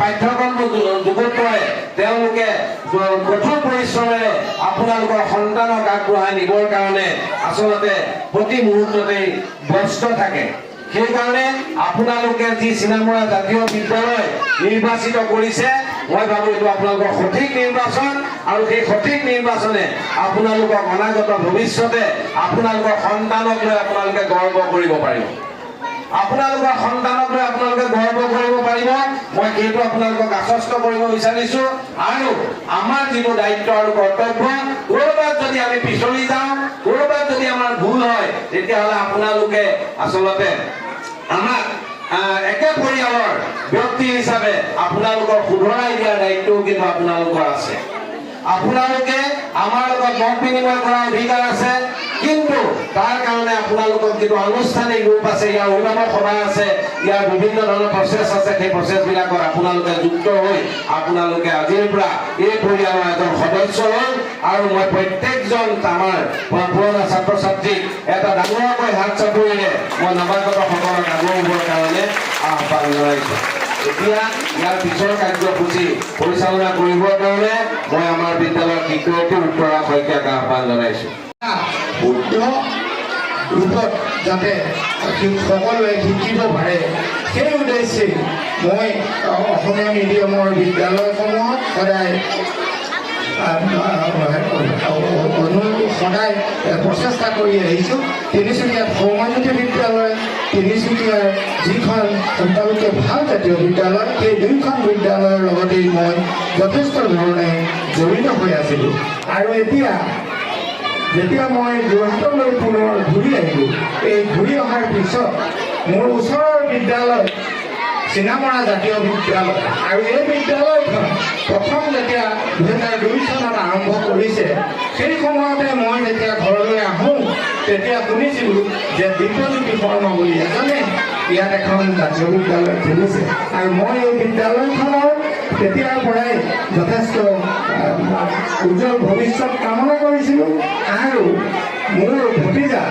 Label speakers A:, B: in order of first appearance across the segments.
A: পাঠ্যক্ৰমবোৰ যুগুত কৰে তেওঁলোকে কঠোৰ পৰিশ্ৰমেৰে আপোনালোকৰ সন্তানক আগবঢ়াই নিবৰ কাৰণে আচলতে প্ৰতি মুহূৰ্ততে ব্যস্ত থাকে। সেইকাৰণে আপোনালোকে যি চিনামৰা জাতীয় বিদ্যালয় নিৰ্বাচিত কৰিছে মই ভাবো এইটো আপোনালোকৰ সঠিক নিৰ্বাচন আৰু সেই সঠিক নিৰ্বাচনে আপোনালোকক অনাগত ভৱিষ্যতে আপোনালোকৰ সন্তানক লৈ আপোনালোকে গৰ্ব কৰিব পাৰিব। আপোনালোকৰ সন্তানক লৈ আপোনালোকে গৰ্ব কৰিব পাৰিব। মই সেইটো আপোনালোকক আশ্বস্ত কৰিব বিচাৰিছো। আৰু আমাৰ যিটো দায়িত্ব আৰু কৰ্তব্য, ক'ৰবাত যদি আমি পিছলি যাওঁ, ক'ৰবাত যদি আমাৰ ভুল হয়, তেতিয়াহ'লে আপোনালোকে আচলতে আমাক একে পৰিয়ালৰ ব্যক্তি হিচাপে আপোনালোকৰ শুধৰাই দিয়াৰ দায়িত্বও কিন্তু আপোনালোকৰ আছে। আপোনালোকে আমাৰ লগত মত বিনিময় কৰাৰ অধিকাৰ আছে, কিন্তু তাৰ কাৰণে আপোনালোকৰ যিটো আনুষ্ঠানিক ৰূপ আছে, ইয়াৰ অভিভাৱক সভা আছে, ইয়াৰ বিভিন্ন ধৰণৰ প্ৰচেছ আছে, সেই প্ৰচেছবিলাকত আপোনালোকে যুক্ত হৈ আপোনালোকে আজিৰ পৰা এই পৰিয়ালৰ এজন সদস্য হ'ল। আৰু মই প্ৰত্যেকজন আমাৰ পুৰণা ছাত্ৰ ছাত্ৰীক এটা ডাঙৰকৈ হাত চাপৰিৰে মই নৱাগতসকলক আগবঢ়াবৰ কাৰণে আহ্বান জনাইছোঁ। এতিয়া ইয়াৰ পিছৰ কাৰ্যসূচী পৰিচালনা কৰিবৰ কাৰণে মই আমাৰ বিদ্যালয়ৰ শিক্ষয়িত্ৰী উত্তৰা শইকীয়াক আহ্বান জনাইছোঁ।
B: শুদ্ধ ৰূপত যাতে সকলোৱে শিকিব পাৰে সেই উদ্দেশ্যে মই অসমীয়া মিডিয়ামৰ বিদ্যালয়সমূহত সদায় প্ৰচেষ্টা কৰি আহিছোঁ। তিনিচুকীয়াত সৌমাজ্যোতি বিদ্যালয়, তিনিচুকীয়াৰ যিখন তেওঁলোকে ভাল জাতীয় বিদ্যালয়, সেই দুয়োখন বিদ্যালয়ৰ লগতেই মই যথেষ্ট ধৰণে জড়িত হৈ আছিলোঁ। আৰু এতিয়া যেতিয়া মই যোৰহাটলৈ পুনৰ ঘূৰি আহিলোঁ, এই ঘূৰি অহাৰ পিছত মোৰ ওচৰৰ বিদ্যালয় চিনামৰা জাতীয় বিদ্যালয়, আৰু এই বিদ্যালয়খন প্ৰথম যেতিয়া 2002 চনত আৰম্ভ কৰিছে, সেই সময়তে মই যেতিয়া ঘৰলৈ আহোঁ তেতিয়া শুনিছিলোঁ যে দিব্যজ্যোতি শৰ্মা বুলি এজনে ইয়াত এখন জাতীয় বিদ্যালয় খুলিছে। আৰু মই এই বিদ্যালয়খনৰ তেতিয়াৰ পৰাই যথেষ্ট উজ্জ্বল ভৱিষ্যত কামনা কৰিছিলোঁ। আৰু মোৰ ভতিজা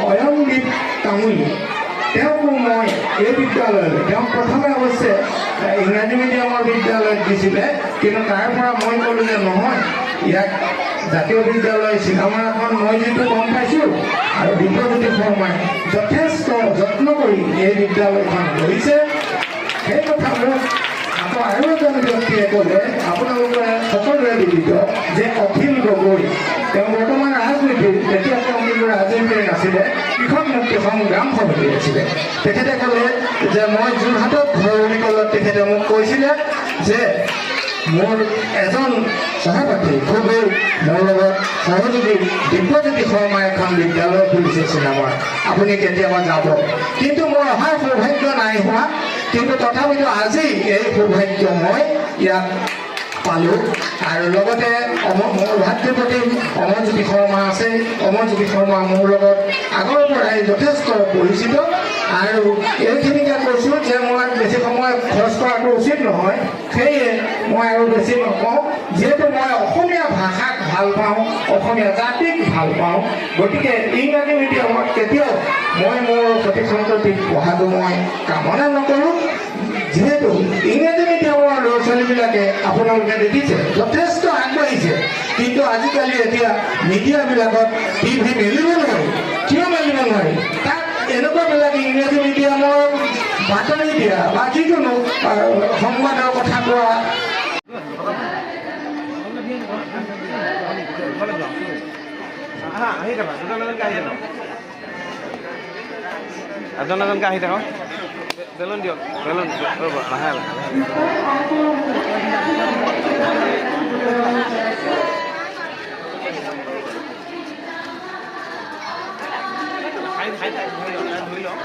B: অয়নদীপ তামুলী, তেওঁকো মই এই বিদ্যালয়লৈ, তেওঁক প্ৰথমে অৱশ্যে ইংৰাজী মিডিয়ামৰ বিদ্যালয়ত দিছিলে, কিন্তু তাৰ পৰা মই ক'লোঁ যে নহয়, ইয়াক জাতীয় বিদ্যালয় চিনামৰাখন মই যিটো গম পাইছোঁ, আৰু দিব্যজ্যোতি শৰ্মাই যথেষ্ট যত্ন কৰি এই বিদ্যালয়খন লৈছে, সেই কথা মোক আকৌ আৰু এজন ব্যক্তিয়ে ক'লে, আপোনালোকে সকলোৱে বিদিত যে অখিল গগৈ, তেওঁ বৰ্তমান ৰাজনীতিত, তেতিয়া তেওঁ কিন্তু ৰাজনীতি নাছিলে, কৃষক মুক্তি সংগ্ৰাম সমিতি আছিলে। তেখেতে ক'লে যে মই যোৰহাটত ঘৰ বুলি ক'লত তেখেতে মোক কৈছিলে যে মোৰ এজন সহপাঠী খুবেই মোৰ লগত সহযোগী দিব্যজ্যোতি শৰ্মাই এখন বিদ্যালয় খুলিছে চিনামৰাত, আপুনি কেতিয়াবা যাব। কিন্তু মোৰ অহাৰ সৌভাগ্য নাই হোৱা, কিন্তু তথাপিতো আজি এই সৌভাগ্য মই ইয়াত পালোঁ। আৰু লগতে মোৰ ভাতৃপ্ৰতিম অমৰজ্যোতি শৰ্মা আছে। অমৰজ্যোতি শৰ্মা মোৰ লগত আগৰ পৰাই যথেষ্ট পৰিচিত। আৰু এইখিনিকে কৈছোঁ যে মই বেছি সময় খৰচ কৰাটো উচিত নহয়, সেয়ে মই আৰু বেছি নকওঁ। যিহেতু মই অসমীয়া ভাষাক ভাল পাওঁ, অসমীয়া জাতিক ভাল পাওঁ, গতিকে ইংৰাজী মিডিয়ামত কেতিয়াও মই মোৰ সঠিক সন্ততিক পঢ়াটো মই কামনা নকৰোঁ। যিহেতু ইংৰাজী মিডিয়ামৰ ল'ৰা ছোৱালীবিলাকে আপোনালোকে দেখিছে যথেষ্ট আগবাঢ়িছে, কিন্তু আজিকালি এতিয়া মিডিয়াবিলাকত টিভি মেলিব নোৱাৰি। কিয় মেলিব নোৱাৰি? তাত এনেকুৱাবিলাক ইংৰাজী মিডিয়ামৰ বাতৰি দিয়া বা যিকোনো সংবাদৰ কথা কোৱা
C: এজনকে আহি থাকক, বেলুন দিয়ক, বেলুন ৰ'ব, লাহে লাহে ধুই লওঁ।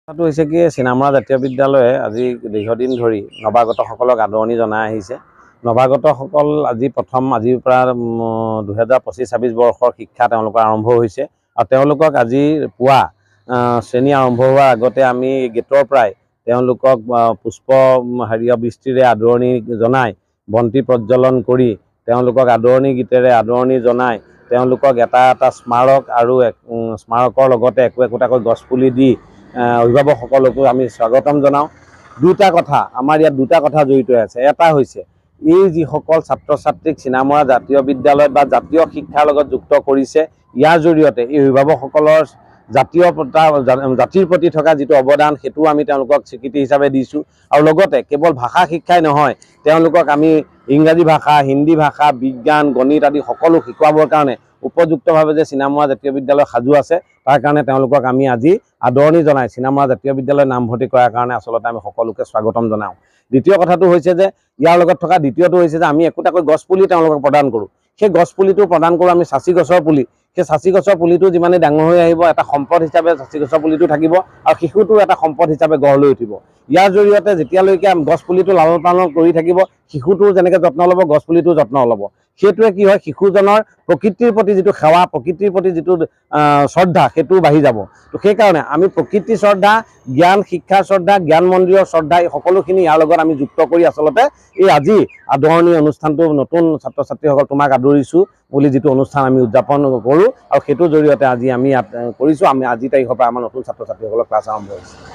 D: কথাটো হৈছে কি চিনামৰা জাতীয় বিদ্যালয়ে আজি দীৰ্ঘদিন ধৰি নৱাগতসকলক আদৰণি জনাই আহিছে। নৱাগতসকল আজিৰ পৰা 2025-26 বৰ্ষৰ শিক্ষা তেওঁলোকৰ আৰম্ভ হৈছে আৰু তেওঁলোকক আজি পুৱা শ্ৰেণী আৰম্ভ হোৱাৰ আগতে আমি গেটৰ পৰাই তেওঁলোকক পুষ্প বৃষ্টিৰে আদৰণি জনাই বন্তি প্ৰজ্বলন কৰি তেওঁলোকক আদৰণি গীতেৰে আদৰণি জনাই তেওঁলোকক এটা এটা স্মাৰক আৰু স্মাৰকৰ লগতে একোটাকৈ গছপুলি দি অভিভাৱকসকলকো আমি স্বাগতম জনাওঁ। দুটা কথা আমাৰ ইয়াত দুটা কথা জড়িত আছে। এটা হৈছে এই যিসকল ছাত্ৰ ছাত্ৰীক চিনামৰা জাতীয় বিদ্যালয়ত বা জাতীয় শিক্ষাৰ লগত যুক্ত কৰিছে, ইয়াৰ জৰিয়তে এই অভিভাৱকসকলৰ জাতিৰ প্ৰতি থকা যিটো অৱদান সেইটো আমি তেওঁলোকক স্বীকৃতি হিচাপে দিছোঁ। আৰু লগতে কেৱল ভাষা শিক্ষাই নহয়, তেওঁলোকক আমি ইংৰাজী ভাষা, হিন্দী ভাষা, বিজ্ঞান, গণিত আদি সকলো শিকোৱাবৰ কাৰণে উপযুক্তভাৱে যে চিনামৰা জাতীয় বিদ্যালয় সাজু আছে, তাৰ কাৰণে তেওঁলোকক আমি আজি আদৰণি জনাই চিনামৰা জাতীয় বিদ্যালয়ত নামভৰ্তি কৰাৰ কাৰণে আচলতে আমি সকলোকে স্বাগতম জনাওঁ। দ্বিতীয় কথাটো হৈছে যে ইয়াৰ লগত থকা দ্বিতীয়টো হৈছে যে আমি একোটাকৈ গছপুলি তেওঁলোকক প্ৰদান কৰোঁ। সেই গছপুলিটো প্ৰদান কৰোঁ আমি চাচি গছৰ পুলি। সেই চাচি গছৰ পুলিটো যিমানে ডাঙৰ হৈ আহিব, এটা সম্পদ হিচাপে চাচি গছৰ পুলিটো থাকিব আৰু শিশুটো এটা সম্পদ হিচাপে গঢ় লৈ উঠিব। ইয়াৰ জৰিয়তে যেতিয়ালৈকে গছপুলিটো লালন পালন কৰি থাকিব, শিশুটোৰ যেনেকৈ যত্ন ল'ব, গছপুলিটোৰ যত্ন ল'ব। সেইটোৱে কি হয়, শিশুজনৰ প্ৰকৃতিৰ প্ৰতি যিটো সেৱা, প্ৰকৃতিৰ প্ৰতি যিটো শ্ৰদ্ধা, সেইটো বাঢ়ি যাব। তো সেইকাৰণে আমি প্ৰকৃতি শ্ৰদ্ধা, জ্ঞান শিক্ষাৰ শ্ৰদ্ধা, জ্ঞান মন্দিৰৰ শ্ৰদ্ধা, এই সকলোখিনি ইয়াৰ লগত আমি যুক্ত কৰি আচলতে এই আজি আদৰণি অনুষ্ঠানটো নতুন ছাত্ৰ ছাত্ৰীসকল তোমাক আদৰিছোঁ বুলি যিটো অনুষ্ঠান আমি উদযাপন কৰোঁ আৰু সেইটোৰ জৰিয়তে আজি আমি ইয়াত কৰিছোঁ। আমি আজি তাৰিখৰ পৰা আমাৰ নতুন ছাত্ৰ ছাত্ৰীসকলৰ ক্লাছ আৰম্ভ হৈছে।